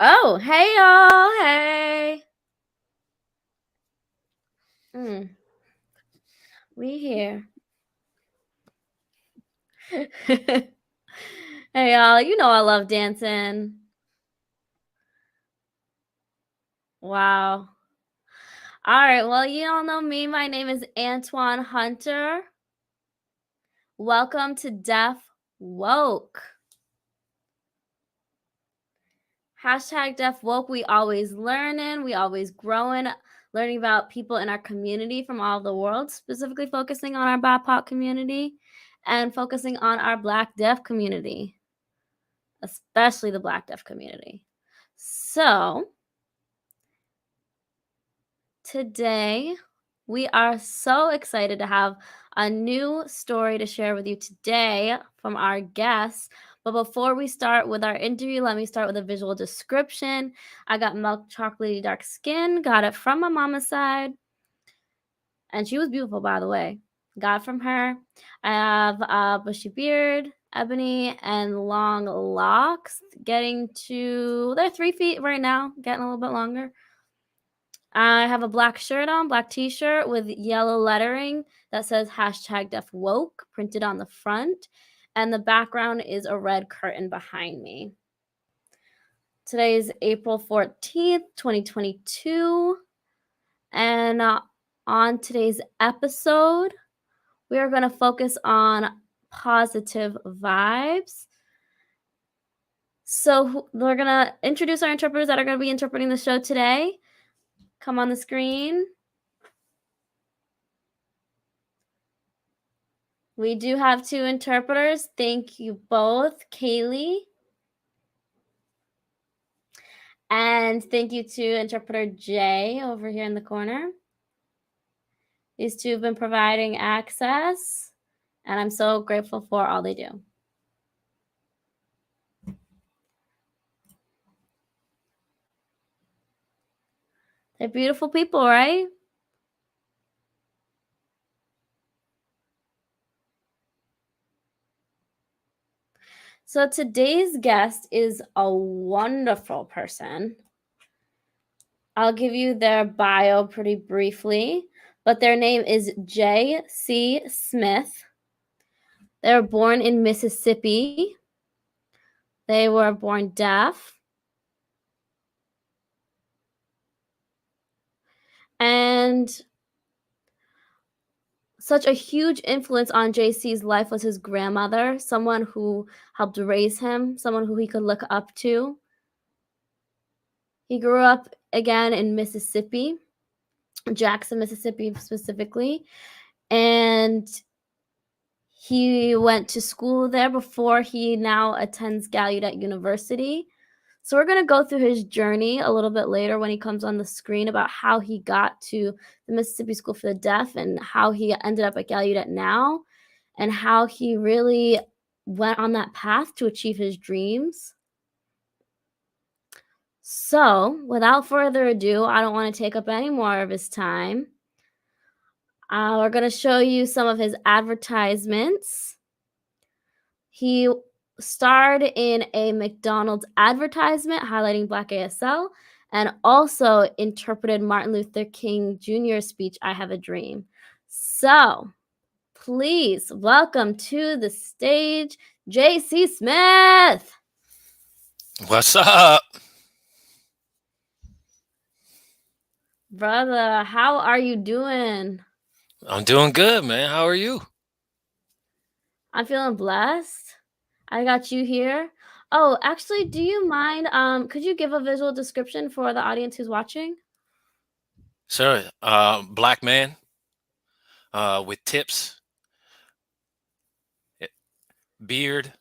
Oh, hey y'all, hey. We here. Hey y'all, you know I love dancing. Wow. All right, well, you all know me. My name is Antoine Hunter. Welcome to Deaf Woke. Hashtag Deaf Woke. We always learning, we always growing, learning about people in our community from all over the world, specifically focusing on our BIPOC community and focusing on our Black Deaf community, especially the Black Deaf community. So today we are so excited to have a new story to share with you today from our guests. But before we start with our interview, let me start with a visual description. I got milk chocolatey dark skin, got it from my mama's side. And she was beautiful, by the way. Got it from her. I have a bushy beard, ebony, and long locks, getting to, they're 3 feet right now, getting a little bit longer. I have a black shirt on, black t-shirt with yellow lettering that says hashtag Deaf Woke printed on the front. And the background is a red curtain behind me. Today is April 14th, 2022. And on today's episode, we are going to focus on positive vibes. So we're going to introduce our interpreters that are going to be interpreting the show today. Come on the screen. We do have 2 interpreters. Thank you both, Kaylee. And thank you to interpreter Jay over here in the corner. These 2 have been providing access, and I'm so grateful for all they do. They're beautiful people, right? So today's guest is a wonderful person. I'll give you their bio pretty briefly, but their name is J.C. Smith. They were born in Mississippi. They were born deaf. And such a huge influence on JC's life was his grandmother, someone who helped raise him, someone who he could look up to. He grew up again in Mississippi, Jackson, Mississippi specifically, and he went to school there before he now attends Gallaudet University. So we're going to go through his journey a little bit later when he comes on the screen about how he got to the Mississippi School for the Deaf and how he ended up at Gallaudet now and how he really went on that path to achieve his dreams. So without further ado, I don't want to take up any more of his time. We're going to show you some of his advertisements. He starred in a McDonald's advertisement highlighting Black ASL and also interpreted Martin Luther King Jr.'s speech, I Have a Dream. So please welcome to the stage, J.C. Smith. What's up? Brother, how are you doing? I'm doing good, man. How are you? I'm feeling blessed. I got you here. Oh, actually, do you mind? Could you give a visual description for the audience who's watching? Sure. Black man with tips, beard.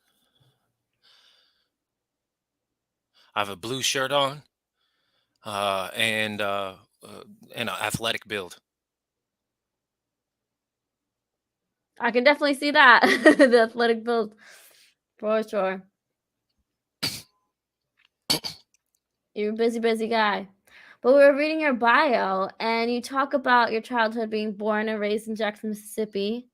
I have a blue shirt on and an athletic build. I can definitely see that. The athletic build, for sure. You're a busy, busy guy. But we were reading your bio, and you talk about your childhood being born and raised in Jackson, Mississippi.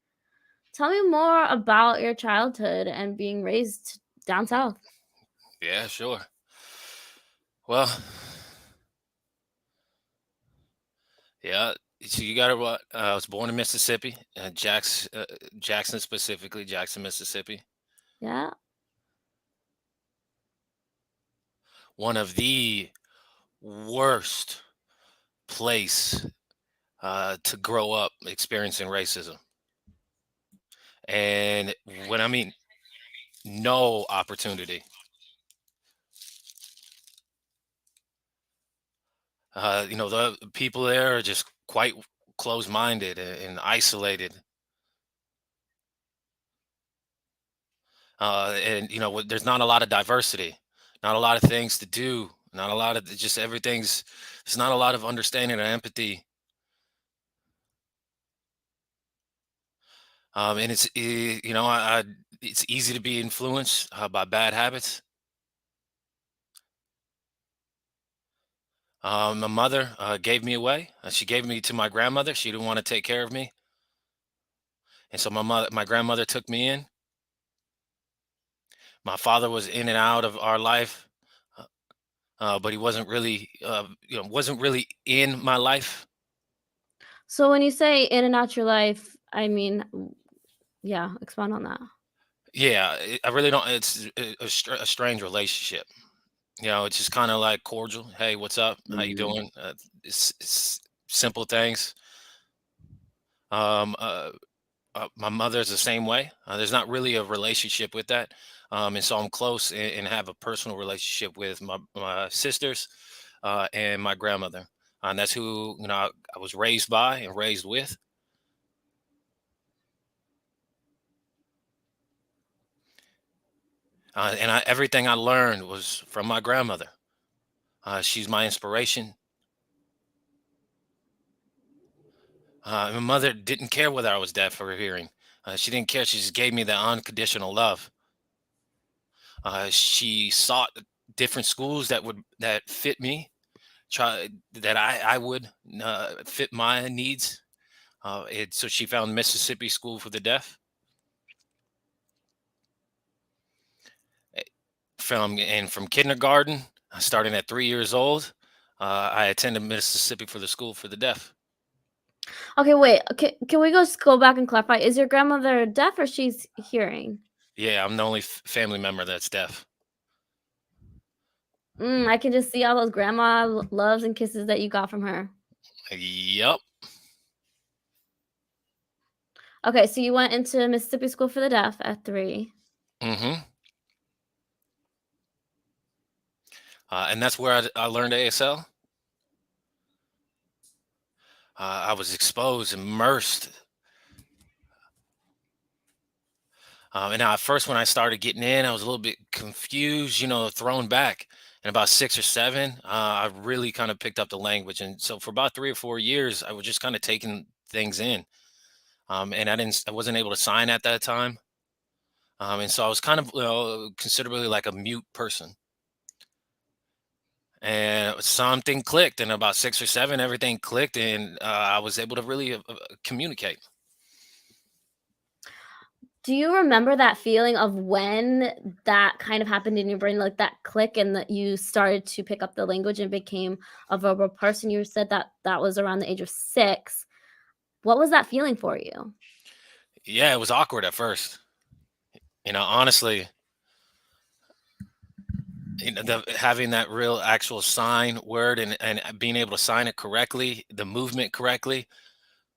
Tell me more about your childhood and being raised down south. Yeah, sure. Well, yeah. So you got it. What? I was born in Mississippi, Jackson specifically, Jackson, Mississippi. Yeah. One of the worst place to grow up experiencing racism, and when I mean no opportunity, the people there are just quite closed-minded and isolated. And there's not a lot of diversity, not a lot of things to do, not a lot of just everything's. There's not a lot of understanding or empathy, and it's easy to be influenced by bad habits. My mother gave me away. She gave me to my grandmother. She didn't want to take care of me, and so my grandmother took me in. My father was in and out of our life, uh, but he wasn't really in my life. So when you say in and out your life, I mean, yeah, expound on that. Yeah, I really don't. It's a strange relationship. It's just kind of like cordial. Hey, what's up? How you Mm. doing? It's simple things. Um, uh, my mother's the same way. There's not really a relationship with that, and so I'm close and have a personal relationship with my sisters and my grandmother, and that's who I was raised by and raised with. And everything I learned was from my grandmother. She's my inspiration. My mother didn't care whether I was deaf or hearing. She didn't care. She just gave me that unconditional love. She sought different schools that fit me, try that I would fit my needs. So she found Mississippi School for the Deaf. eh, From kindergarten, starting at 3 years old, I attended Mississippi for the School for the Deaf. Okay, wait. Can we just go back and clarify? Is your grandmother deaf or she's hearing? Yeah, I'm the only family member that's deaf. I can just see all those grandma loves and kisses that you got from her. Yep. Okay, so you went into Mississippi School for the Deaf at 3. Hmm. And that's where I learned ASL. I was exposed, immersed. And now at first, when I started getting in, I was a little bit confused, thrown back. And about 6 or 7, I really kind of picked up the language. And so for about 3 or 4 years, I was just kind of taking things in. And I wasn't able to sign at that time. And so I was kind of considerably like a mute person. And something clicked, and about 6 or 7, everything clicked, and I was able to really communicate. Do you remember that feeling of when that kind of happened in your brain, like that click and that you started to pick up the language and became a verbal person? You said that that was around the age of 6. What was that feeling for you? Yeah, it was awkward at first. Honestly, having that real actual sign word and being able to sign it correctly, the movement correctly.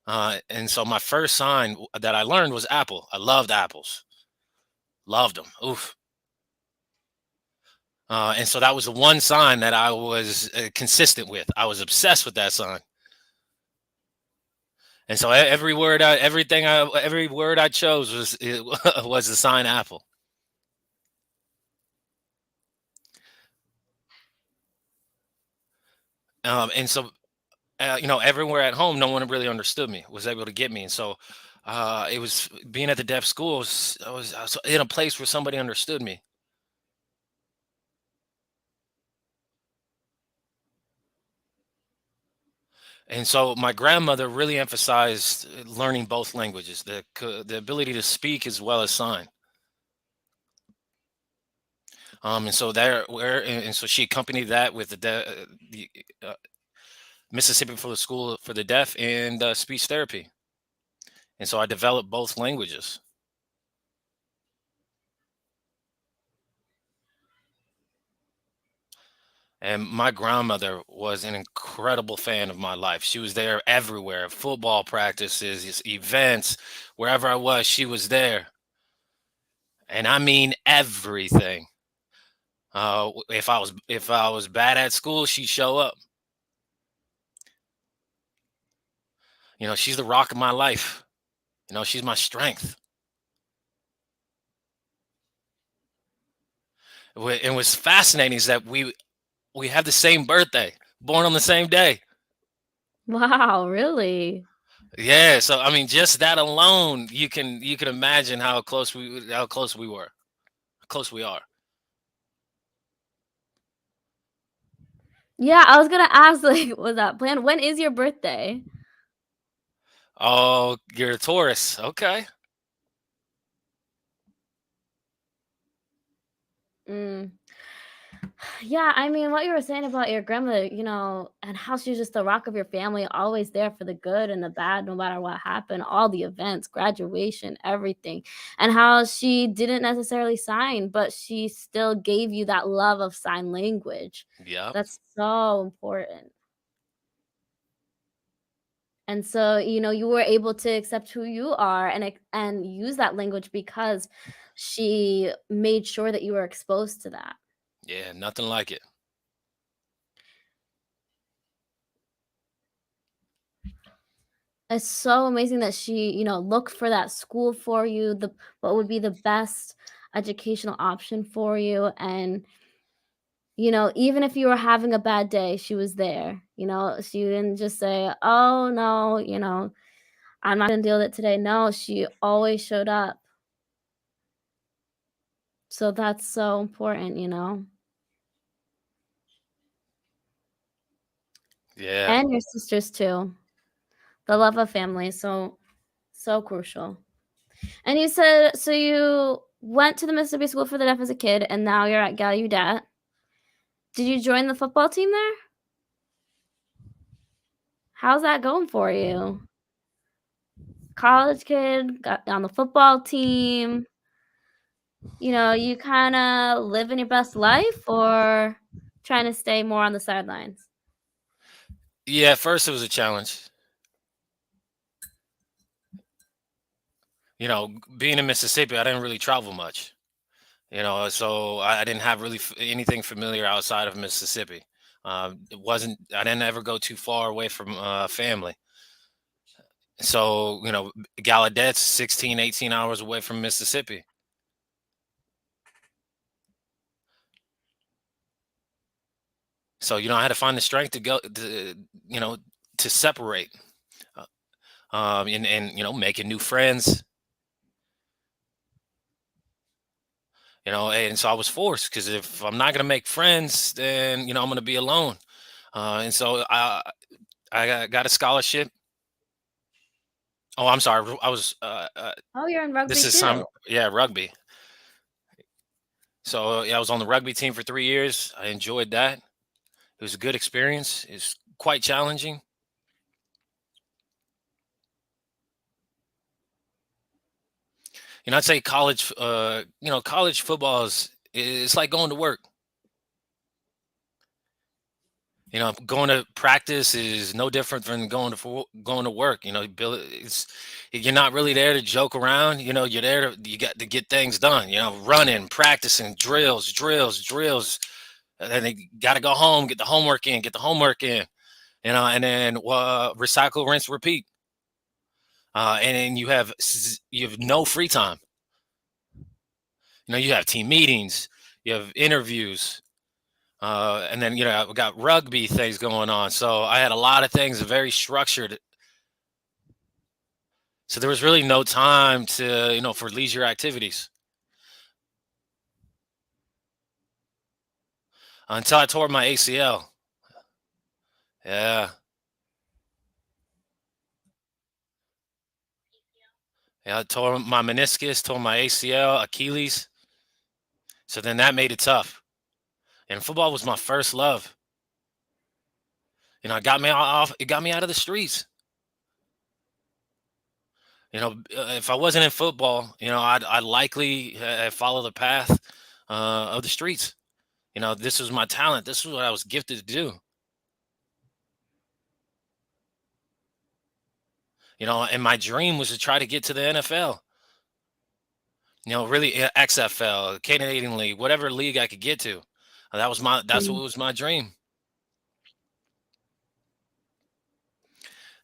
And so my first sign that I learned was apple. I loved apples, loved them. Oof. And so that was the one sign that I was consistent with. I was obsessed with that sign. And so every word I chose was the sign apple. And so everywhere at home, no one really understood me, was able to get me. And so It was being at the deaf school. I was in a place where somebody understood me, and so my grandmother really emphasized learning both languages, the ability to speak as well as sign. And so there, where, and so she accompanied that with the Mississippi for the School for the Deaf and speech therapy, and so I developed both languages. And my grandmother was an incredible fan of my life. She was there everywhere, football practices, events, wherever I was, she was there. And I mean everything. If I was bad at school, she'd show up. She's the rock of my life. She's my strength. And what's fascinating is that we have the same birthday, born on the same day. Wow, really? Yeah, so I mean, just that alone, you can imagine how close we were, how close we are. Yeah, I was gonna ask, like, was that planned? When is your birthday? Oh, you're a Taurus. Okay. Mm. Yeah, I mean, what you were saying about your grandmother, and how she's just the rock of your family, always there for the good and the bad, no matter what happened, all the events, graduation, everything, and how she didn't necessarily sign, but she still gave you that love of sign language. Yep. That's so important. And so, you were able to accept who you are and use that language because she made sure that you were exposed to that. Yeah, nothing like it. It's so amazing that she, looked for that school for you, the what would be the best educational option for you, and, even if you were having a bad day, she was there, she didn't just say, "Oh, no, I'm not gonna deal with it today." No, she always showed up. So that's so important. Yeah. And your sisters too. The love of family is so crucial. And you said so you went to the Mississippi School for the Deaf as a kid, and now you're at Gallaudet. Did you join the football team there? How's that going for you? College kid, got on the football team. You kinda living your best life or trying to stay more on the sidelines? Yeah, at first it was a challenge. Being in Mississippi, I didn't really travel much. So I didn't have really anything familiar outside of Mississippi. It wasn't. I didn't ever go too far away from family. So Gallaudet's 16, 18 hours away from Mississippi. So I had to find the strength to go you know to separate, uh, and making new friends. And so I was forced, because if I'm not gonna make friends, then I'm gonna be alone. And so I got a scholarship. Oh, I'm sorry. I was Oh, you're in rugby this is too. some yeah, rugby. So yeah, I was on the rugby team for 3 years. I enjoyed that. It was a good experience. It's quite challenging. I'd say college football it's like going to work. Going to practice is no different than going to work. You're not really there to joke around. You got to get things done. Running, practicing, drills, and then they got to go home, get the homework in, and then recycle, rinse, repeat. And then you have no free time. You have team meetings, you have interviews, and then we got rugby things going on. So I had a lot of things very structured. So there was really no time to, for leisure activities until I tore my ACL. Yeah. Yeah, I tore my meniscus, tore my ACL, Achilles. So then that made it tough. And football was my first love. It got me off, it got me out of the streets. If I wasn't in football, I'd likely follow the path of the streets. This was my talent. This was what I was gifted to do. And my dream was to try to get to the NFL. Really XFL, Canadian League, whatever league I could get to. That's what Mm. was my dream.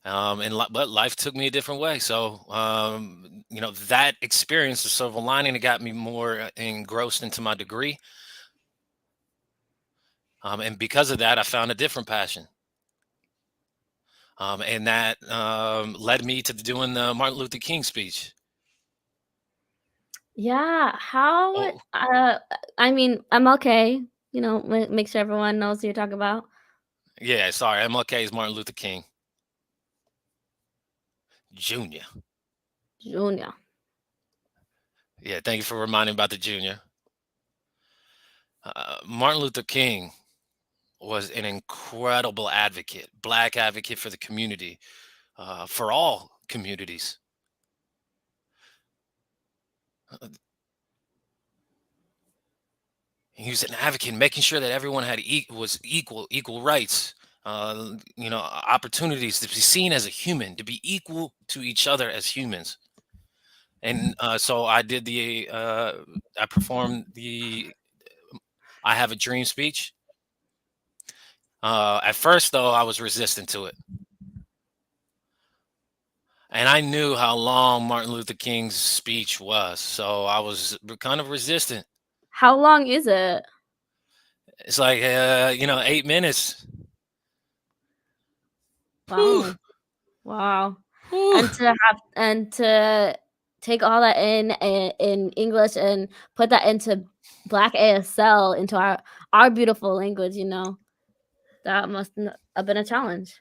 But life took me a different way. So, that experience, the silver lining, it got me more engrossed into my degree. And because of that, I found a different passion. And that led me to doing the Martin Luther King speech. Yeah, how Oh, I mean, MLK, make sure everyone knows who you're talking about. yeah, sorry. MLK is Martin Luther King Jr. Junior. Yeah, thank you for reminding about the junior. Martin Luther King was an incredible advocate, black advocate for the community, for all communities. Uh, He was an advocate, making sure that everyone was equal rights, opportunities to be seen as a human, to be equal to each other as humans. And so I performed the "I Have a Dream" speech. At first, though, I was resistant to it. And I knew how long Martin Luther King's speech was, so I was kind of resistant. How long is it? It's like, 8 minutes. Whew, Wow. Wow. whew. And to take all that in English and put that into Black ASL into our beautiful language, that must have been a challenge.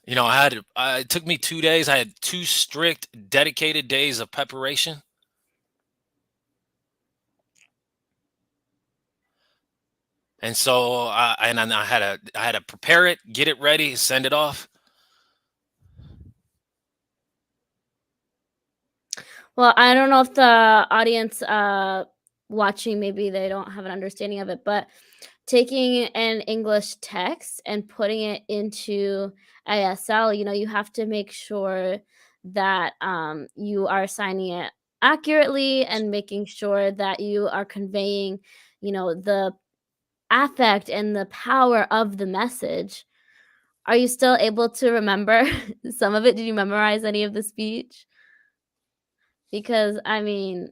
It took me 2 days. I had two strict, dedicated days of preparation. And so I had to prepare it, get it ready, send it off. Well, I don't know if the audience watching, maybe they don't have an understanding of it, but taking an English text and putting it into ASL, you have to make sure that you are signing it accurately and making sure that you are conveying, the affect and the power of the message. Are you still able to remember some of it? Did you memorize any of the speech? Because I mean,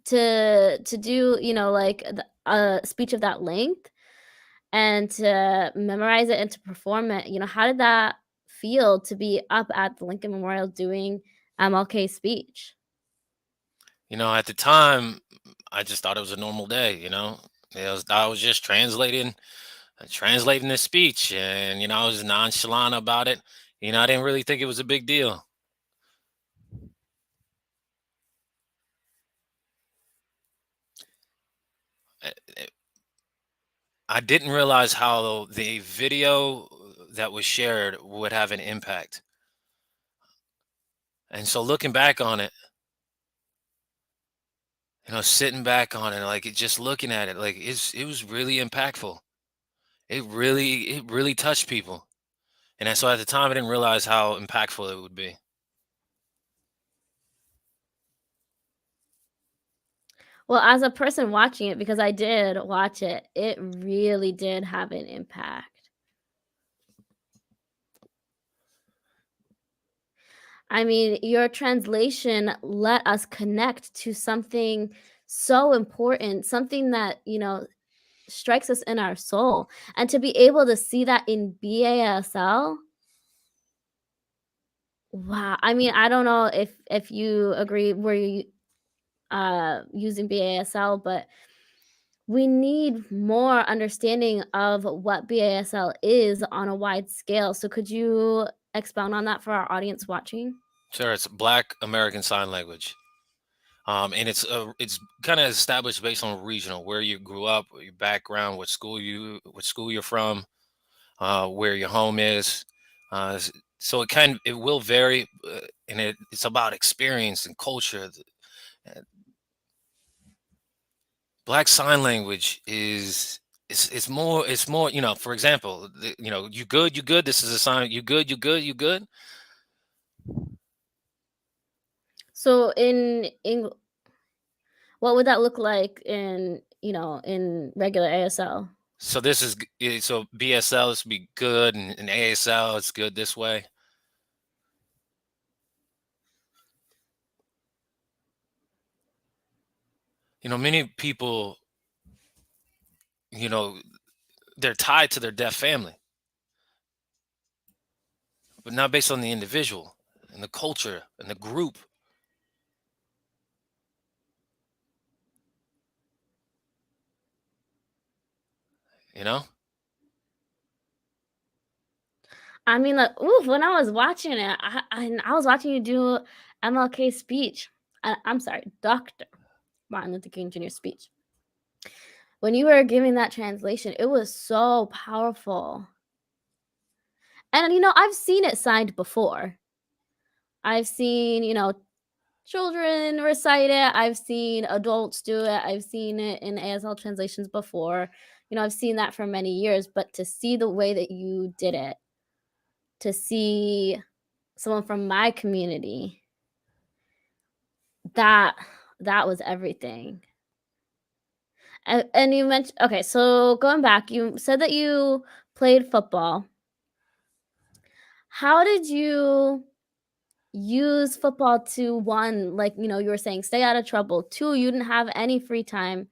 to do, like a speech of that length and to memorize it and to perform it, how did that feel to be up at the Lincoln Memorial doing MLK's speech? At the time, I just thought it was a normal day. I was just translating the speech, and I was nonchalant about it. I didn't really think it was a big deal. I I didn't realize how the video that was shared would have an impact. And so looking back on it, sitting back on it, like just looking at it, like it was really impactful. It really touched people. And so at the time I didn't realize how impactful it would be. Well, as a person watching it, because I did watch it, it really did have an impact. I mean, your translation let us connect to something so important, something that, strikes us in our soul. And to be able to see that in BASL, Wow. I mean, I don't know if you agree, were you using BASL, but we need more understanding of what BASL is on a wide scale. So could you expound on that for our audience watching? Sure, it's Black American Sign Language. And it's kind of established based on regional, where you grew up, your background, what school you're from, where your home is. So it will vary, and it's about experience and culture. Uh, Black Sign Language is it's more, for example, you good, this is a sign, you good, you good, you good. So what would that look like in, in regular ASL? So so BSL is be good, and ASL is good this way. Many people, you know they're tied to their deaf family, but not based on the individual and the culture and the group. You know. I mean, like, ooh, when I was watching it, I was watching you do MLK speech. I'm sorry, Dr. Martin Luther King Jr. speech. When you were giving that translation, it was so powerful. And I've seen it signed before. I've seen, children recite it. I've seen adults do it. I've seen it in ASL translations before. I've seen that for many years, but to see the way that you did it, to see someone from my community, that that was everything. And you mentioned, okay, so going back, you said that you played football. How did you use football to, one, like, you were saying, stay out of trouble. Two, you didn't have any free time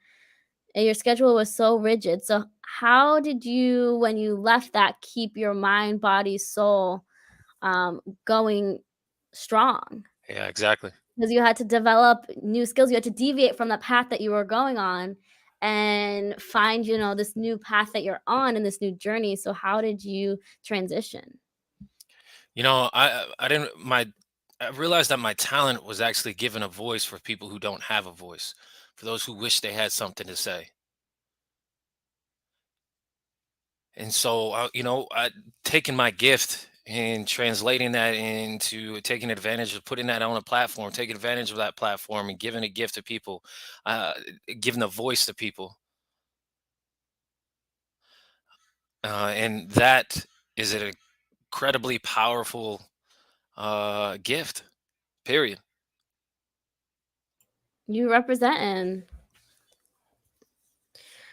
and your schedule was so rigid. So how did you, when you left that, keep your mind, body, soul going strong? Yeah, exactly. Because you had to develop new skills. You had to deviate from the path that you were going on and find, this new path that you're on in this new journey. So how did you transition? I didn't my I realized that my talent was actually giving a voice for people who don't have a voice, for those who wish they had something to say. And so, I taking my gift and translating that into taking advantage of putting that on a platform, taking advantage of that platform and giving a gift to people, uh, giving a voice to people. And that is an incredibly powerful gift, period. You representing.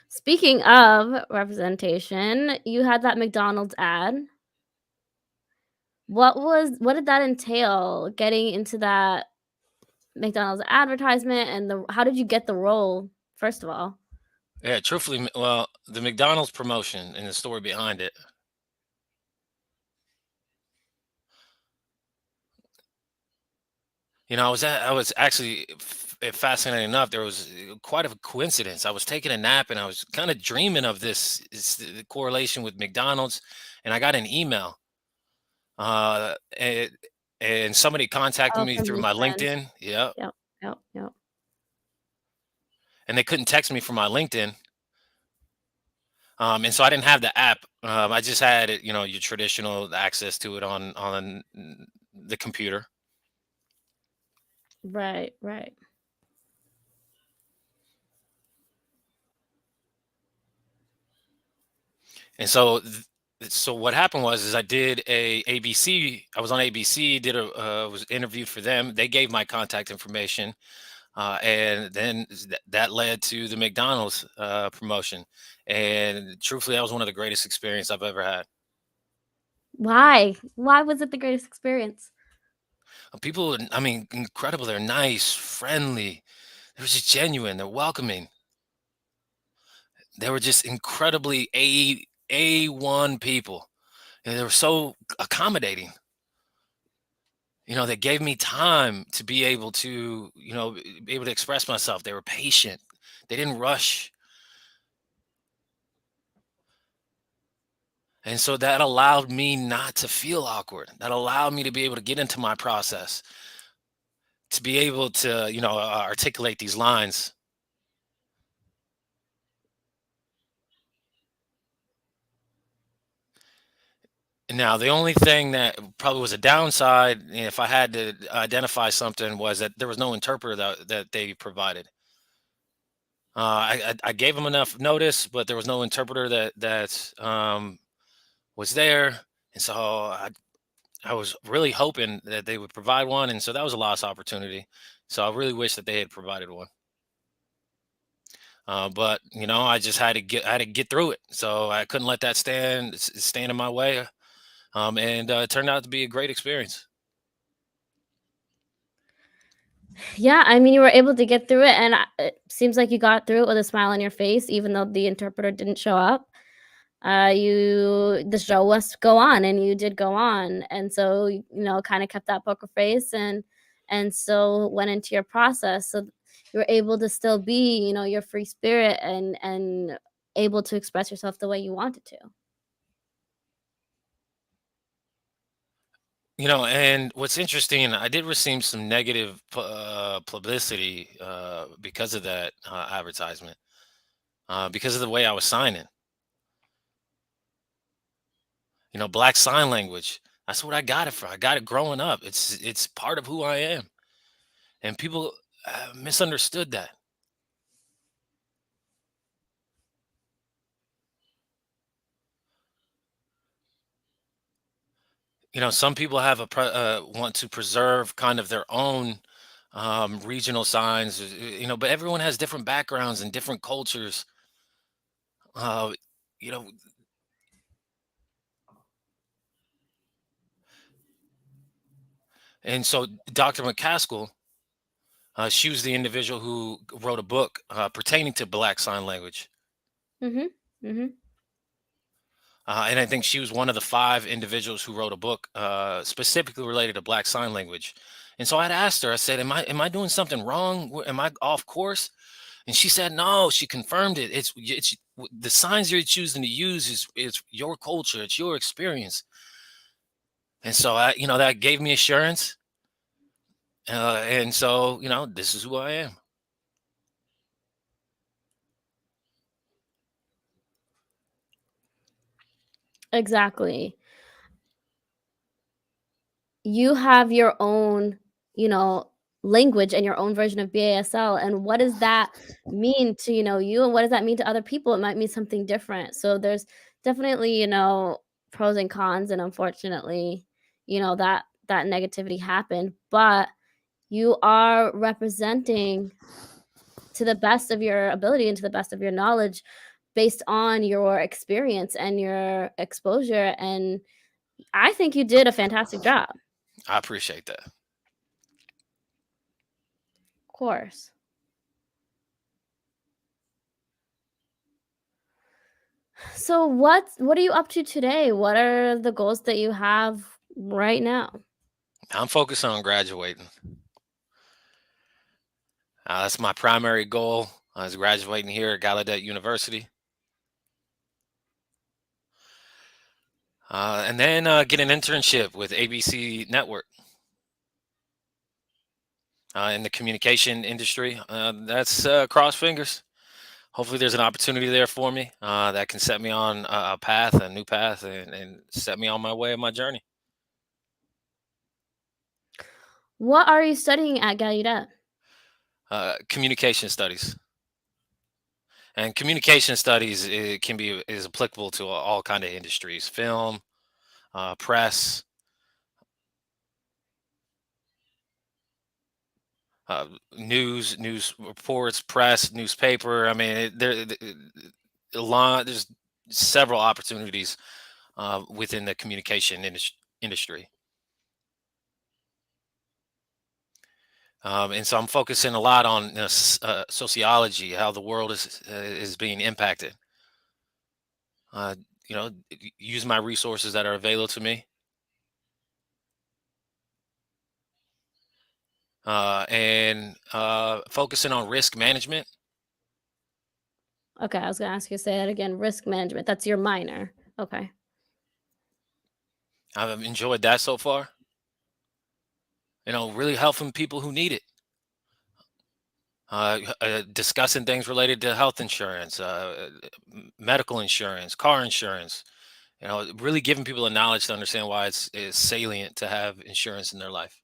Speaking of representation, you had that McDonald's ad. What did that entail, getting into that McDonald's advertisement, and how did you get the role, first of all? Yeah, truthfully, well, the McDonald's promotion and the story behind it. I was actually, fascinating enough. There was quite a coincidence. I was taking a nap and I was kind of dreaming of the correlation with McDonald's, and I got an email. Uh, and, and somebody contacted Oh, me from through your my friend. LinkedIn. Yeah, Yep, yep, yep. and they couldn't text me from my LinkedIn. And so I didn't have the app. I just had it, your traditional access to it on the computer. Right, right. And so what happened was is I did a ABC. I was on ABC. Was interviewed for them. They gave my contact information, and then that led to the McDonald's promotion. And truthfully, that was one of the greatest experience I've ever had. Why? Why was it the greatest experience? People, I mean, incredible. They're nice, friendly. They're just genuine. They're welcoming. They were just incredibly A1 people. And they were so accommodating. They gave me time to be able to, be able to express myself. They were patient. They didn't rush. And so that allowed me not to feel awkward. That allowed me to be able to get into my process, to be able to, articulate these lines. Now, the only thing that probably was a downside, if I had to identify something, was that there was no interpreter that they provided. I gave them enough notice, but there was no interpreter that was there, and so I was really hoping that they would provide one, and so that was a lost opportunity. So I really wish that they had provided one. But I just had to get through it. So I couldn't let that stand in my way. And it turned out to be a great experience. Yeah, I mean, you were able to get through it, and it seems like you got through it with a smile on your face, even though the interpreter didn't show up. The show must go on, and you did go on, and so kind of kept that poker face, and so went into your process. So you were able to still be, your free spirit, and able to express yourself the way you wanted to. And what's interesting, I did receive some negative publicity because of that advertisement, because of the way I was signing. Black sign language. That's what I got it for. I got it growing up. It's part of who I am, and people misunderstood that. Some people have want to preserve kind of their own regional signs, but everyone has different backgrounds and different cultures. Uh, you know, and so Dr. McCaskill, she was the individual who wrote a book pertaining to Black Sign Language. Mhm. Mhm. And I think she was one of the five individuals who wrote a book specifically related to Black Sign Language. And so I'd asked her, I said, am I doing something wrong? Am I off course? And she said, no, she confirmed it. The signs you're choosing to use is your culture, it's your experience. And so that gave me assurance. And so, this is who I am. Exactly. You have your own, you know, language and your own version of BASL, and what does that mean to, you, and what does that mean to other people? It might mean something different. So there's definitely, pros and cons, and unfortunately, that negativity happened, but you are representing to the best of your ability and to the best of your knowledge based on your experience and your exposure, and I think you did a fantastic job. I appreciate that. Of course. So what are you up to today? What are the goals that you have right now? I'm focused on graduating. That's my primary goal. Is graduating here at Gallaudet University. And then get an internship with ABC Network in the communication industry. That's cross fingers. Hopefully, there's an opportunity there for me that can set me on a path, a new path, and set me on my way of my journey. What are you studying at Gallaudet? Communication studies, and communication studies is applicable to all kind of industries: film, press, uh, news reports, press, newspaper. I mean, a lot. There's several opportunities within the communication industry, and so I'm focusing a lot on sociology, how the world is being impacted. Uh, use my resources that are available to me. and focusing on risk management. Okay, I was gonna ask you to say that again. Risk management. That's your minor. Okay. I've enjoyed that so far. Really helping people who need it. Discussing things related to health insurance, medical insurance, car insurance. Really giving people the knowledge to understand why it's salient to have insurance in their life.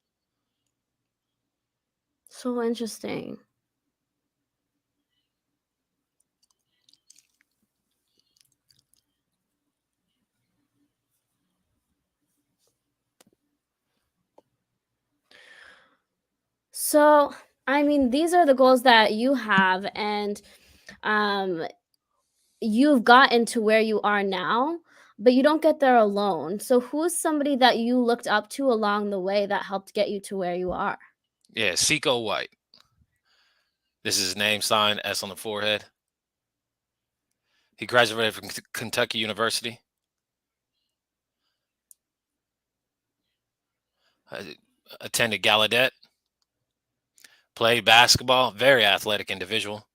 So interesting. So, I mean, these are the goals that you have, and um, you've gotten to where you are now, but you don't get there alone. So, who's somebody that you looked up to along the way that helped get you to where you are? Yeah, Seco White. This is his name sign, S on the forehead. He graduated from Kentucky University. uh, Attended Gallaudet. Played basketball. Very athletic individual.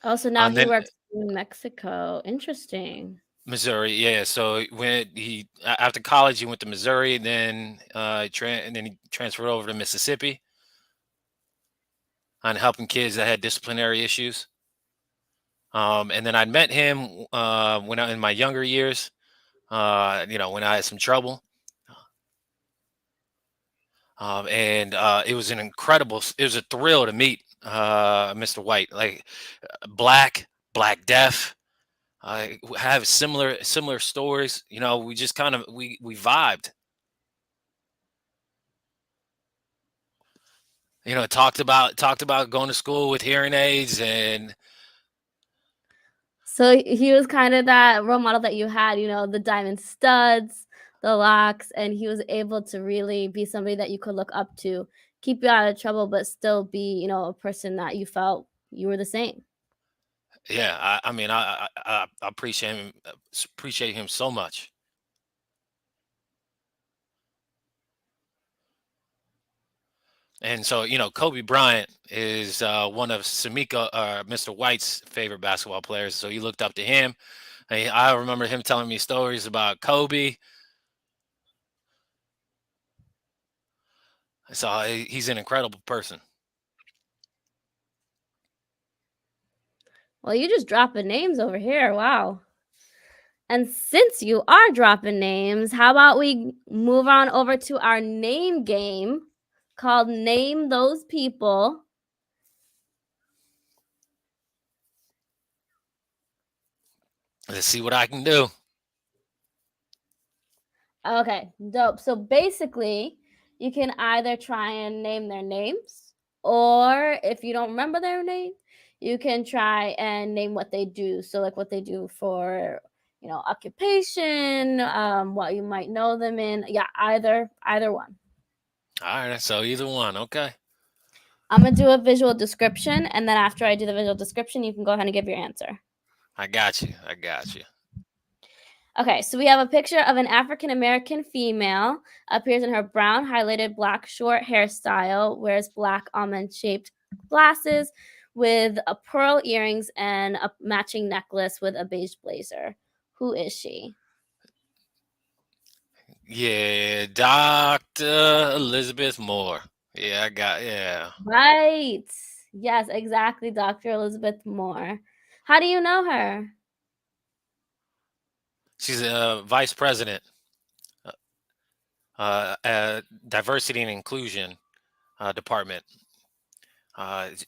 Oh, so now And he then works in Mexico. Interesting. Missouri, yeah. So when after college, he went to Missouri, then and then he transferred over to Mississippi on helping kids that had disciplinary issues. And then I met him when I in my younger years. When I had some trouble. And it was it was a thrill to meet Mr. White. Like Black Deaf. I have similar stories. We just kind of we vibed. Talked about going to school with hearing aids, and So he was kind of that role model that you had, the diamond studs, the locks, and he was able to really be somebody that you could look up to, keep you out of trouble, but still be, a person that you felt you were the same. yeah, I mean, I appreciate him so much. And so, Kobe Bryant is one of Mr. White's favorite basketball players. So he looked up to him. I remember him telling me stories about Kobe. So he's an incredible person. Well, you just dropping names over here. Wow. And since you are dropping names, how about we move on over to our name game called Name Those People. Let's see what I can do. Okay, dope. So basically, you can either try and name their names, or if you don't remember their name, you can try and name what they do. So, like what they do for, occupation, what you might know them in. Yeah, either one. All right, so either one, okay. I'm gonna do a visual description, and then after I do the visual description, you can go ahead and give your answer. I got you. I got you. Okay, so we have a picture of an African American female, appears in her brown highlighted black short hairstyle, wears black almond shaped glasses with a pearl earrings and a matching necklace with a beige blazer. Who is she? Yeah, Dr. Elizabeth Moore. Yeah. Right. Yes, exactly, Dr. Elizabeth Moore. How do you know her? She's a vice president, diversity and inclusion department.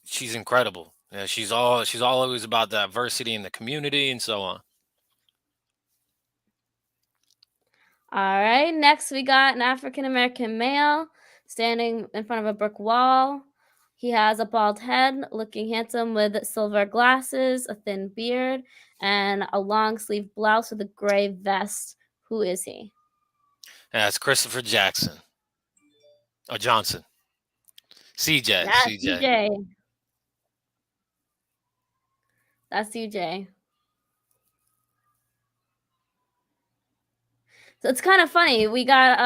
She's incredible. Yeah, she's always about diversity in the community and so on. All right. Next, we got an African American male standing in front of a brick wall. He has a bald head, looking handsome with silver glasses, a thin beard, and a long sleeve blouse with a gray vest. Who is he? Yeah, it's Christopher Jackson or Johnson. That's CJ. CJ. That's CJ. So it's kind of funny. We got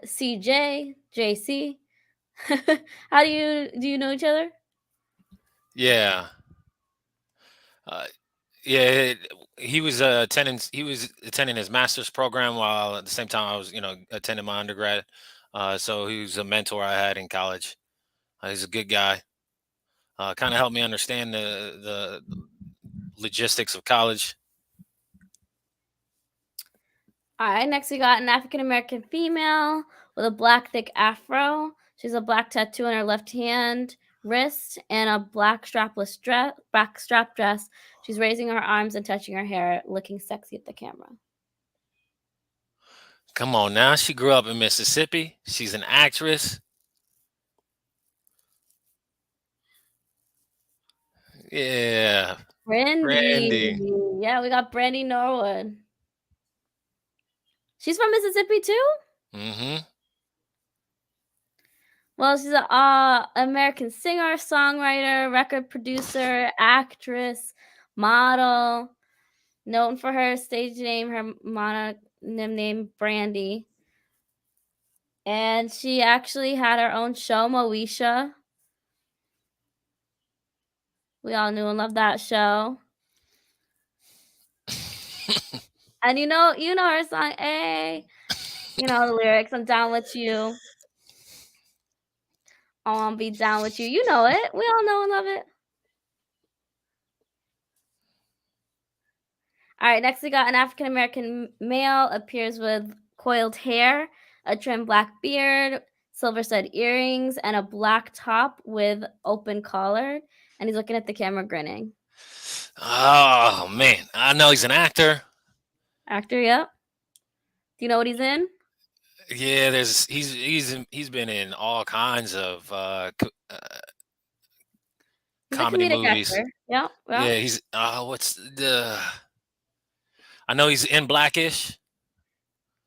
CJ, JC. How do you know each other? Yeah. Uh, yeah, he was attending his master's program while at the same time I was, attending my undergrad. So he was a mentor I had in college. He's a good guy. Kind of helped me understand the logistics of college. All right, next we got an African American female with a black thick afro. She's a black tattoo on her left hand wrist and a black strap dress. She's raising her arms and touching her hair, looking sexy at the camera. Come on now, she grew up in Mississippi. She's an actress. Yeah, Brandy. Brandy. Yeah, we got Brandy Norwood. She's from Mississippi too? Mm-hmm. Well, she's an American singer, songwriter, record producer, actress, model, known for her stage name, her mononym name, Brandy. And she actually had her own show, Moesha. We all knew and loved that show. And you know her song, "Hey," you know the lyrics, "I'm down with you. I wanna be down with you." You know it. We all know and love it. All right, next we got an African American male appears with coiled hair, a trimmed black beard, silver stud earrings, and a black top with open collar. And he's looking at the camera grinning. Oh man, I know he's an actor. Actor, yep. Do you know what he's in? Yeah, he's been in all kinds of He's a comedy comedic movies. actor. Yep, yep. Yeah, he's what's the I know he's in Blackish.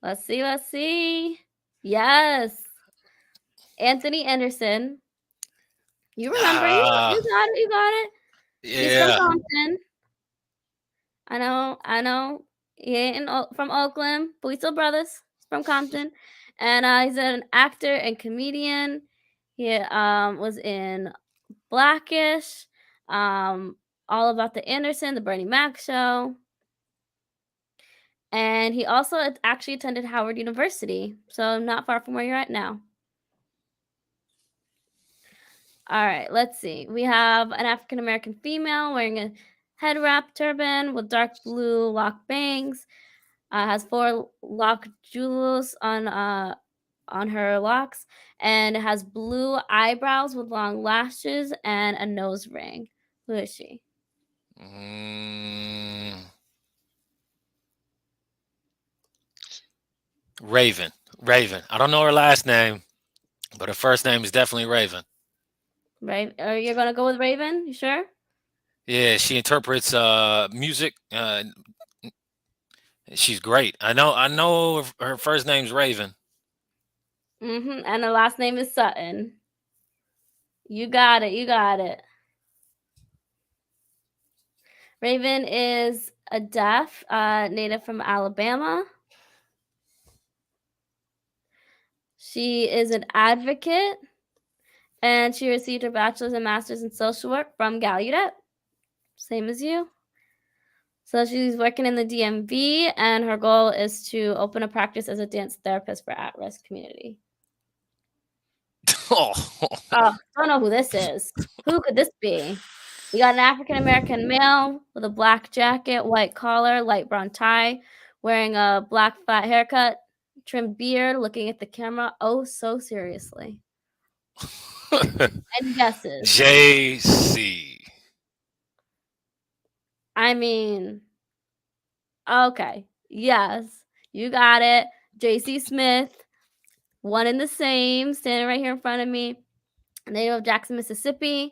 Let's see. Yes. Anthony Anderson. You remember, Ah, you got it. He's from yeah. Compton. I know. He ain't from Oakland, but we still brothers. He's from Compton, and he's an actor and comedian. He was in Blackish, All About the Anderson, the Bernie Mac Show, and he also actually attended Howard University, so not far from where you're at now. All right, let's see. We have an African American female wearing a head wrap turban with dark blue lock bangs. Has 4 lock jewels on her locks, and has blue eyebrows with long lashes and a nose ring. Who is she? Mm, Raven. Raven. I don't know her last name, but her first name is definitely Raven. You're gonna go with Raven? You sure? Yeah, she interprets music. She's great. I know her first name's Raven. And the last name is Sutton. You got it, you got it. Raven is a deaf, native from Alabama. She is an advocate, and she received her bachelor's and master's in social work from Gallaudet, same as you. So she's working in the DMV, and her goal is to open a practice as a dance therapist for at-risk community. Oh, Oh, don't know who this is. Who could this be? We got an African American male with a black jacket, white collar, light brown tie, wearing a black flat haircut, trimmed beard, looking at the camera oh so seriously. Any guesses? JC. I mean, okay. Yes, you got it. JC Smith, one and the same, standing right here in front of me. Native of Jackson, Mississippi,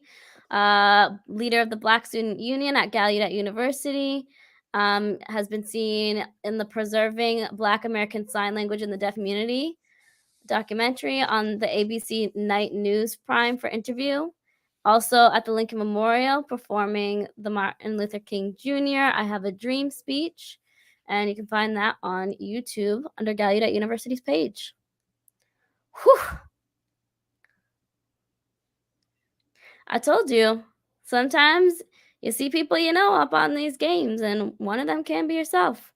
leader of the Black Student Union at Gallaudet University, has been seen in the Preserving Black American Sign Language in the Deaf Community documentary on the ABC Night News Prime for interview. Also at the Lincoln Memorial performing the Martin Luther King Jr. I Have a Dream speech. And you can find that on YouTube under Gallaudet University's page. Whew. I told you, sometimes you see people you know up on these games, and one of them can be yourself.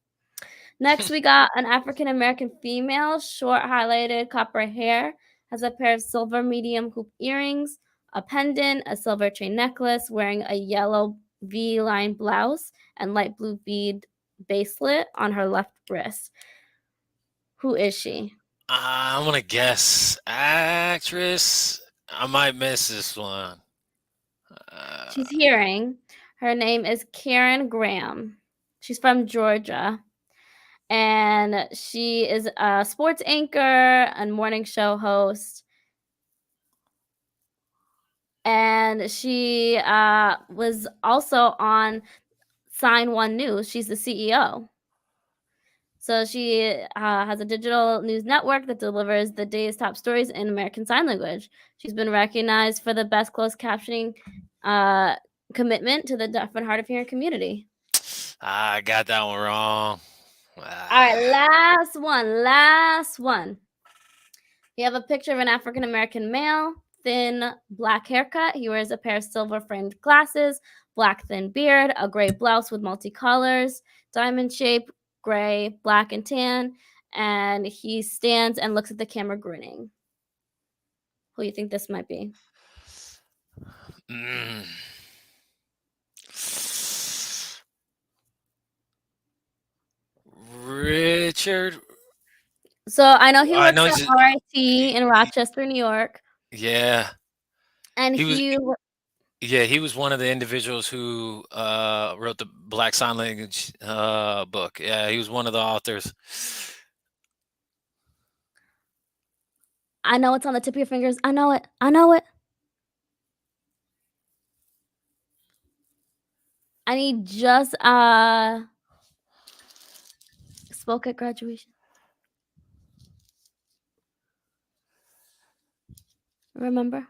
Next, we got an African American female, short highlighted copper hair, has a pair of silver medium hoop earrings, a pendant, a silver chain necklace, wearing a yellow V-line blouse and light blue bead bracelet on her left wrist. Who is she? I'm gonna guess actress. I might miss this one. She's hearing. Her name is Karen Graham. She's from Georgia. And she is a sports anchor and morning show host. And she was also on Sign One News. She's the CEO. So she has a digital news network that delivers the day's top stories in American Sign Language. She's been recognized for the best closed captioning commitment to the deaf and hard of hearing community. I got that one wrong. All right, last one. We have a picture of an African American male, thin black haircut. He wears a pair of silver framed glasses, black thin beard, a gray blouse with multicolors, diamond shape, gray, black, and tan. And he stands and looks at the camera grinning. Who do you think this might be? Mm. Richard. So I know he I works know at he's. RIT in Rochester, New York. Yeah, And he was. he Yeah, he was one of the individuals who wrote the Black Sign Language book. Yeah, he was one of the authors. I know it's on the tip of your fingers. I know it. I know it. And he just spoke at graduation. Remember?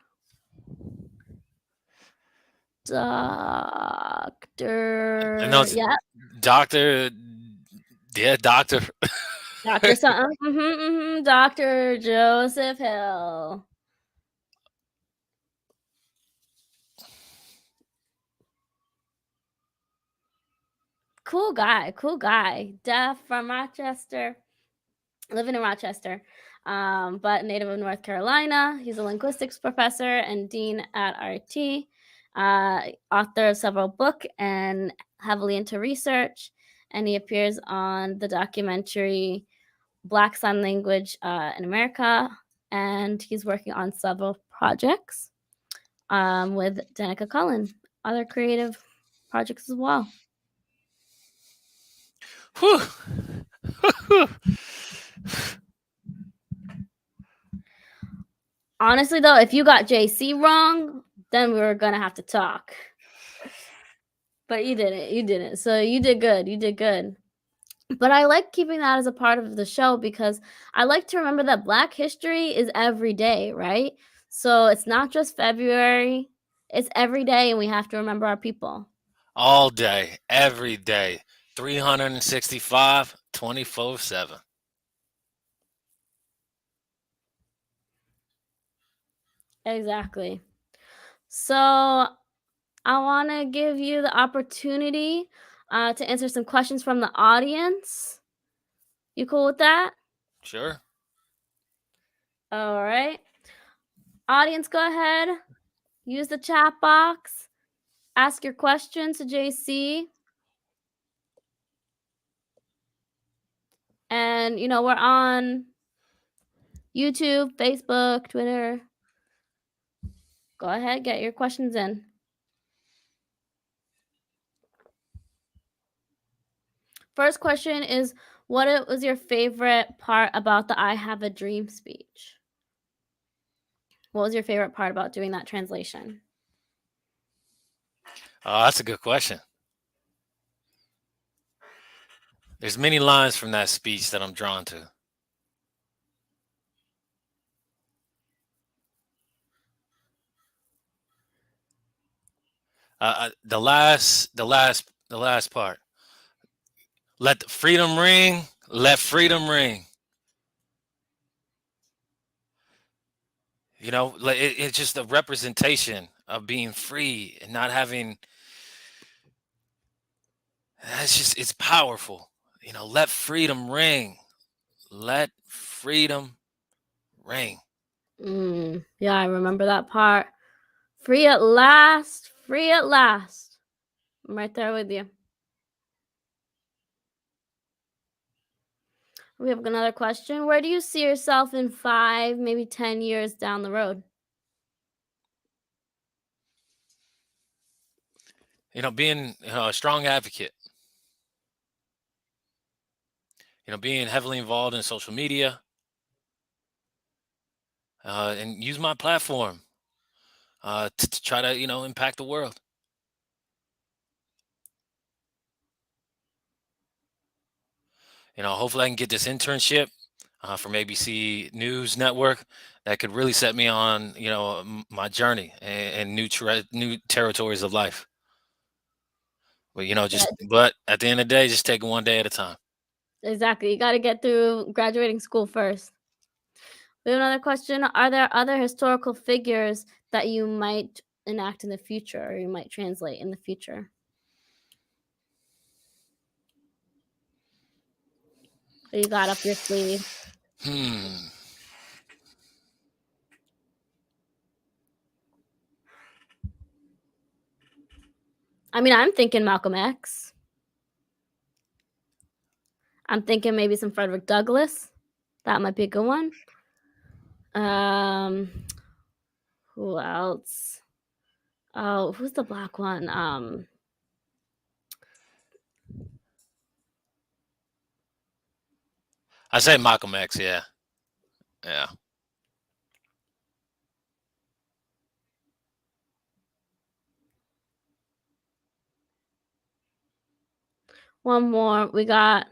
No, Doctor, it's yeah, Doctor. Yeah, Doctor. Doctor something. Doctor Joseph Hill. Cool guy. Deaf from Rochester, living in Rochester, but native of North Carolina. He's a linguistics professor and dean at RT, author of several books and heavily into research. And he appears on the documentary Black Sign Language in America, and he's working on several projects with Danica Cullen, other creative projects as well. Whew. Honestly, though, if you got JC wrong, then we were gonna have to talk. But you didn't. So you did good. But I like keeping that as a part of the show because I like to remember that Black history is every day, right? So it's not just February, it's every day, and we have to remember our people. All day, every day, 365, 24/7. Exactly. So I want to give you the opportunity to answer some questions from the audience. You cool with that? Sure. All right. Audience, go ahead. Use the chat box. Ask your questions to JC. And, we're on YouTube, Facebook, Twitter. Go ahead, get your questions in. First question is, what was your favorite part about the I Have a Dream speech? What was your favorite part about doing that translation? Oh, that's a good question. There's many lines from that speech that I'm drawn to. The last part. Let the freedom ring. Let freedom ring. It's just a representation of being free and not having. It's powerful. Let freedom ring. Let freedom ring. Yeah, I remember that part. Free at last, free at last. I'm right there with you. We have another question. Where do you see yourself in 5, maybe 10 years down the road? Being a strong advocate. Being heavily involved in social media, and use my platform to try to impact the world. Hopefully I can get this internship from ABC News Network that could really set me on my journey and new territories of life. But but at the end of the day, just take it one day at a time. Exactly. You got to get through graduating school first. We have another question. Are there other historical figures that you might enact in the future or you might translate in the future? That you got up your sleeve? Hmm. I mean, I'm thinking Malcolm X. I'm thinking maybe some Frederick Douglass. That might be a good one. Um, who else? Oh, who's the black one? I say Malcolm X. Yeah. Yeah. One more. We got.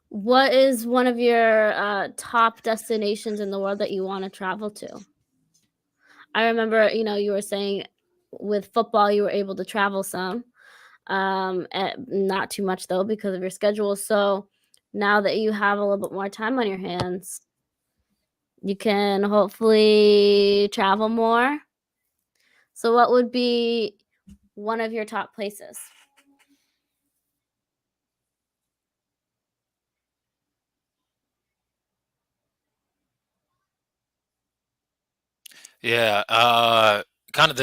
What is one of your top destinations in the world that you want to travel to? I remember, you were saying with football you were able to travel some, not too much though because of your schedule. So now that you have a little bit more time on your hands, you can hopefully travel more. So what would be one of your top places? Yeah. Kind of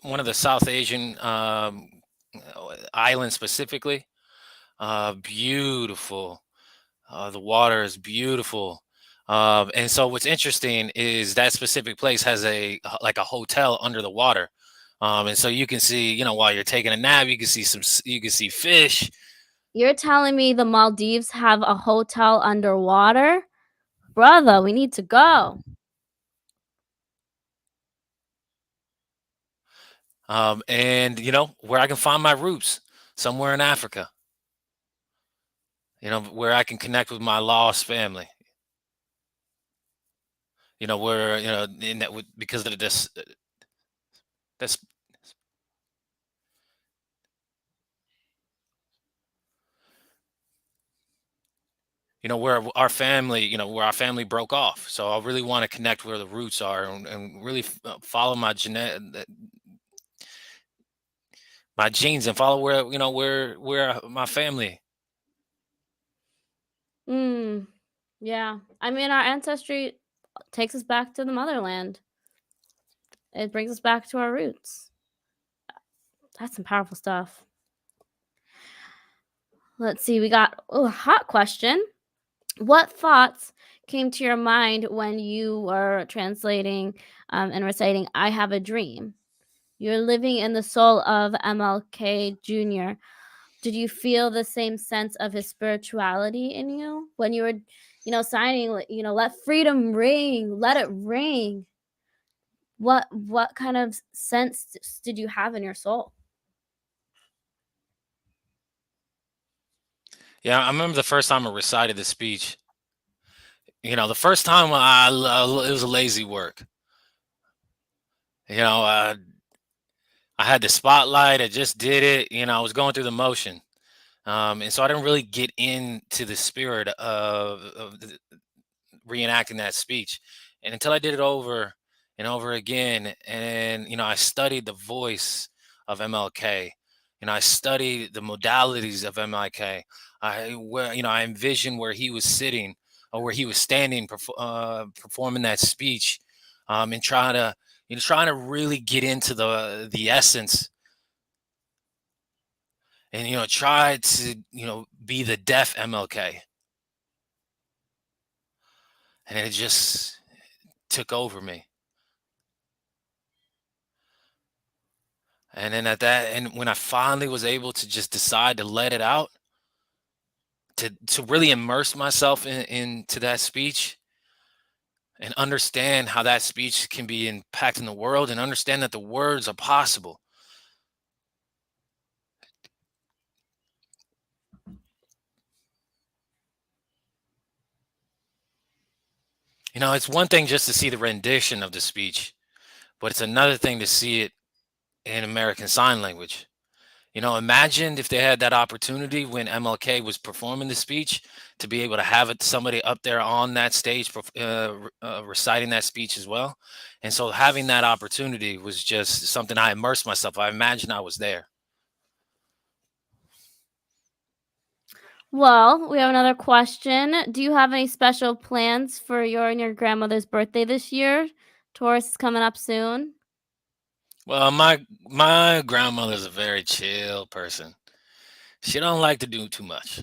one of the South Asian islands specifically. Beautiful. The water is beautiful. And so what's interesting is that specific place has like a hotel under the water. And so you can see, while you're taking a nap, you can see you can see fish. You're telling me the Maldives have a hotel underwater? Brother, we need to go. And where I can find my roots, somewhere in Africa. Where I can connect with my lost family. Where in that because of this where our family where our family broke off. So I really want to connect where the roots are, and really follow my genes, and follow where my family. Mm, yeah. I mean, our ancestry takes us back to the motherland. It brings us back to our roots. That's some powerful stuff. Let's see. We got a hot question. What thoughts came to your mind when you were translating and reciting "I Have a Dream"? You're living in the soul of MLK Jr. Did you feel the same sense of his spirituality in you when you were, signing, "Let freedom ring, let it ring"? What kind of sense did you have in your soul? Yeah, I remember the first time I recited the speech. The first time it was a lazy work. you know uh, I had the spotlight. I just did it. I was going through the motion. And so I didn't really get into the spirit of reenacting that speech. And until I did it over and over again, and I studied the voice of MLK, I studied the modalities of MLK. I envisioned where he was sitting or where he was standing, performing that speech, and trying to really get into the essence, and try to be the deaf MLK, and it just took over me. And then and when I finally was able to just decide to let it out, to really immerse myself into that speech and understand how that speech can be impacting the world, and understand that the words are possible. It's one thing just to see the rendition of the speech, but it's another thing to see it in American Sign Language. Imagine if they had that opportunity when MLK was performing the speech to be able to have somebody up there on that stage reciting that speech as well. And so having that opportunity was just something I immersed myself. I imagined I was there. Well, we have another question. Do you have any special plans for your and your grandmother's birthday this year? Taurus is coming up soon. Well, my grandmother's a very chill person. She don't like to do too much.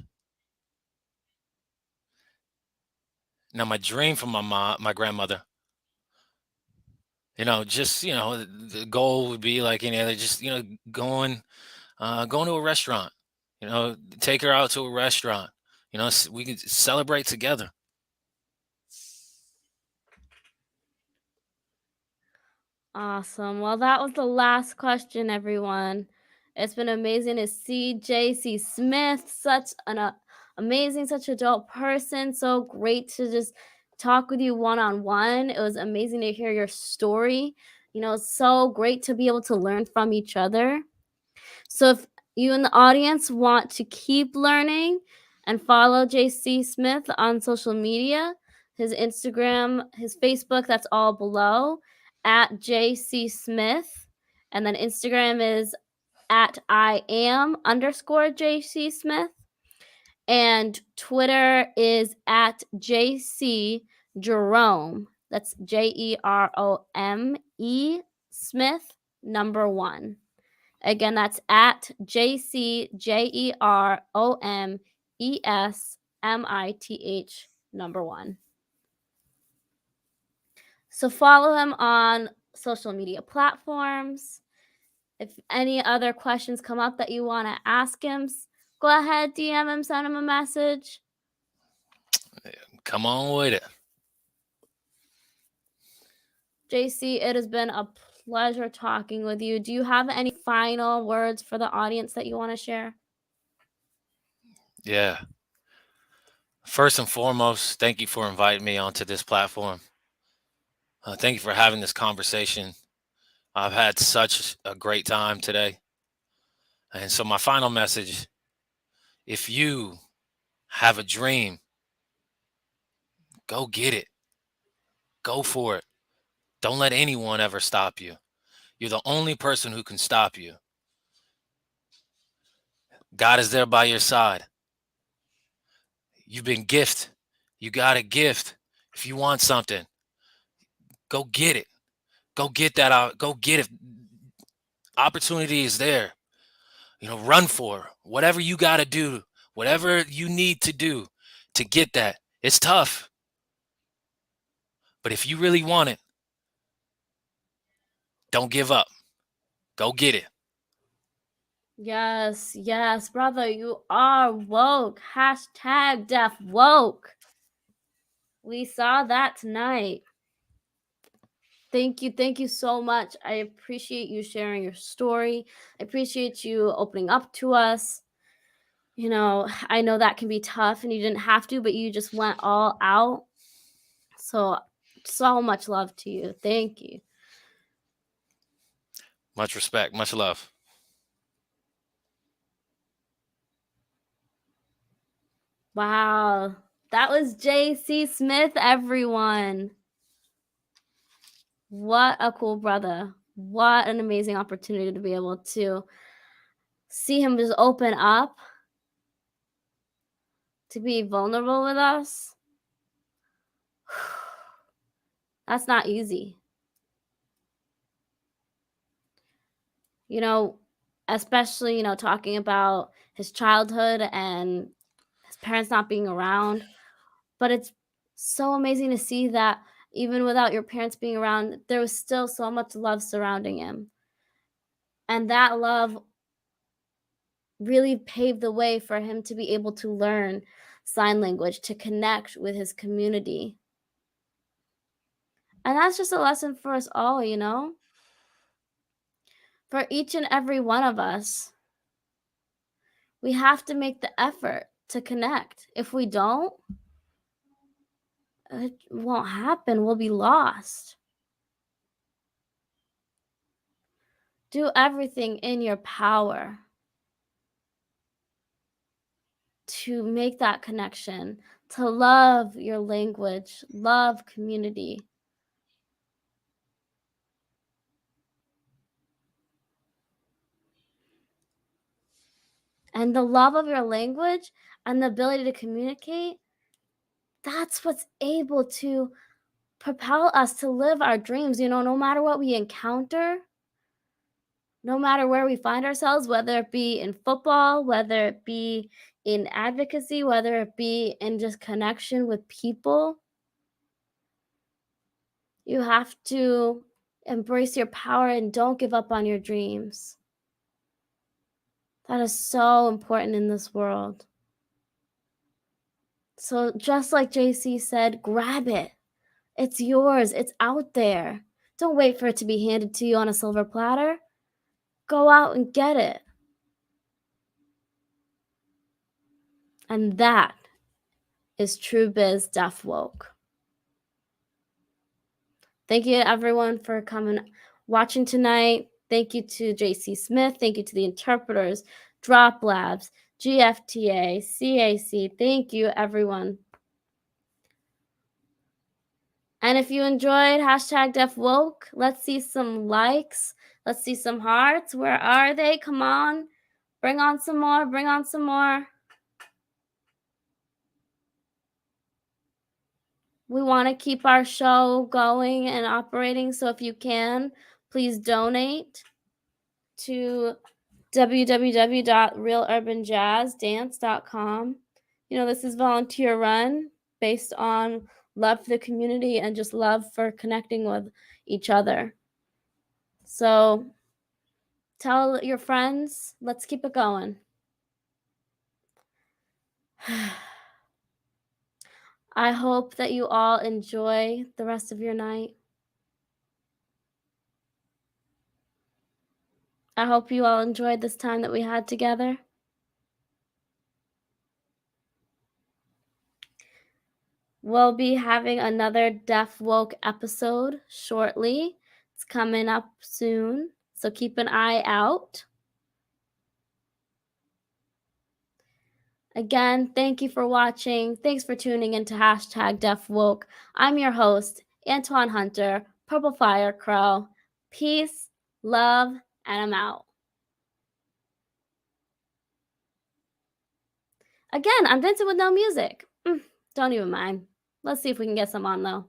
Now, my dream for my grandmother, just the goal would be like any other, just going to a restaurant, take her out to a restaurant, we can celebrate together. Awesome. Well, that was the last question, everyone. It's been amazing to see JC Smith, such an amazing, such a dope person. So great to just talk with you one on one. It was amazing to hear your story. It's so great to be able to learn from each other. So if you in the audience want to keep learning and follow JC Smith on social media, his Instagram, his Facebook, that's all below at JC Smith. And then Instagram is at I am underscore JC Smith. And Twitter is at JC Jerome. That's JEROME Smith number 1. Again, that's at JCJEROMESMITH number 1. So follow him on social media platforms. If any other questions come up that you want to ask him, go ahead, DM him, send him a message. Come on with it. JC, it has been a pleasure talking with you. Do you have any final words for the audience that you want to share? Yeah. First and foremost, thank you for inviting me onto this platform. Thank you for having this conversation. I've had such a great time today. And so my final message, if you have a dream, go get it. Go for it. Don't let anyone ever stop you. You're the only person who can stop you. God is there by your side. You've been gifted. You got a gift. If you want something, go get it. Go get that out. Go get it. Opportunity is there. Run for it. Whatever you got to do, whatever you need to do to get that. It's tough. But if you really want it, don't give up. Go get it. Yes, brother, you are woke. Hashtag deaf woke. We saw that tonight. Thank you so much. I appreciate you sharing your story. I appreciate you opening up to us. I know that can be tough and you didn't have to, but you just went all out. So much love to you. Thank you. Much respect. Much love. Wow. That was J.C. Smith, everyone. What a cool brother. What an amazing opportunity to be able to see him just open up, to be vulnerable with us. That's not easy. You know, especially, talking about his childhood and his parents not being around. But it's so amazing to see that even without your parents being around, there was still so much love surrounding him. And that love really paved the way for him to be able to learn sign language, to connect with his community. And that's just a lesson for us all, For each and every one of us, we have to make the effort to connect. If we don't, it won't happen. We'll be lost. Do everything in your power to make that connection, to love your language, love community. And the love of your language and the ability to communicate, that's what's able to propel us to live our dreams, no matter what we encounter, no matter where we find ourselves, whether it be in football, whether it be in advocacy, whether it be in just connection with people. You have to embrace your power and don't give up on your dreams. That is so important in this world. So just like JC said, grab it. It's yours. It's out there. Don't wait for it to be handed to you on a silver platter. Go out and get it. And that is True Biz Deaf Woke. Thank you to everyone for watching tonight. Thank you to JC Smith. Thank you to the interpreters, Drop Labs, GFTA, CAC. Thank you, everyone. And if you enjoyed #DeafWoke, let's see some likes. Let's see some hearts. Where are they? Come on. Bring on some more. Bring on some more. We want to keep our show going and operating. So if you can, please donate to www.realurbanjazzdance.com. This is volunteer run based on love for the community and just love for connecting with each other. So tell your friends, let's keep it going. I hope that you all enjoy the rest of your night. I hope you all enjoyed this time that we had together. We'll be having another Deaf Woke episode shortly. It's coming up soon, so keep an eye out. Again, thank you for watching. Thanks for tuning into #DeafWoke. I'm your host, Antoine Hunter PurpleFireCrow. Peace, love, and I'm out. Again, I'm dancing with no music. Don't even mind. Let's see if we can get some on though.